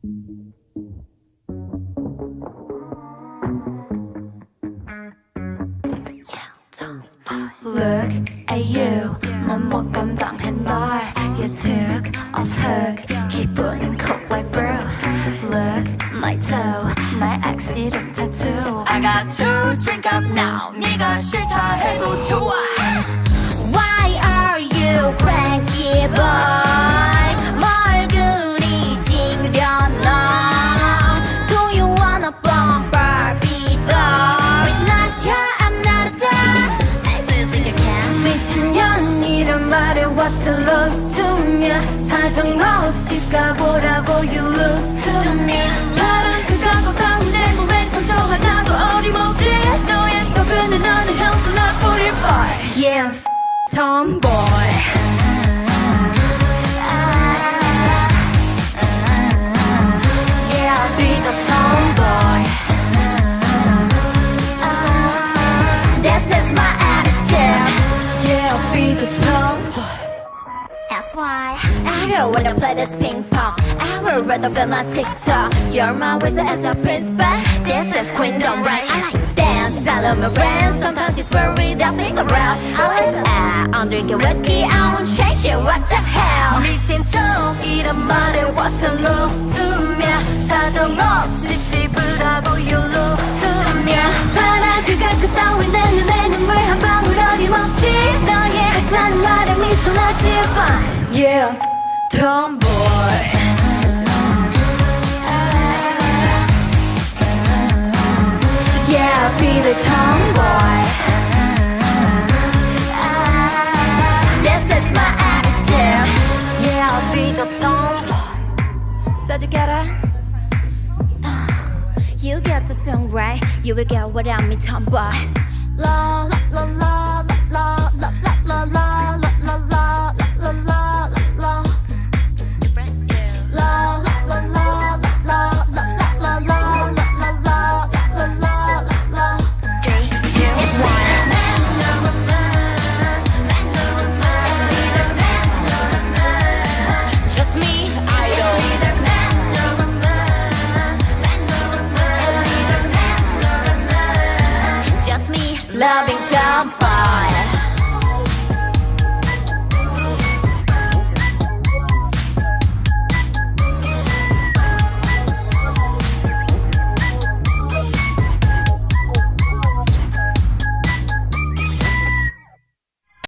Look at you, 난 못 감당해 널. You took off hook, 기분은 cold like brew. Look, my toe, 나의 accident tattoo. I got to drink up now, 네가 싫다 해도 좋아. Why are you cranky boy? 뭘 그리 징그려나? Do you wanna bump Barbie doll? It's not your, I'm not a doll. 미친년이란 말에 what's the loss to me? 사정 없이 까보라고 you lose to me. 사랑 그가고 다운 내 몸에 상처 하나도 어림없지. 너의 속은 나는 향수 나 뿌릴 boy. Yeah, tomboy. Yeah, I'll be the tomboy. This is my attitude. Yeah, I'll be the tomboy. That's why I don't wanna play this ping pong. I would rather film my TikTok. You're my wizard as a prince, but this is queendom, right? I like dance, I love my friends. Sometimes it's where we don't think around. I like to act, I'm drinking whiskey, I won't change it, what the hell? 미친 척이란 말에 what's the loss to me? 사정 없이 씹으라고 you lose to me. 사랑 그 따윈 내 눈에 눈물 한 방울 어림없지. 너의 하찮은 말에 미소 나지 마. Yeah, tomboy. Yeah, I'll be the tomboy. This is my attitude. Yeah, I'll be the tomboy. So you gotta you get the song right. You will get what I mean, tomboy. La la la la la la la la la la.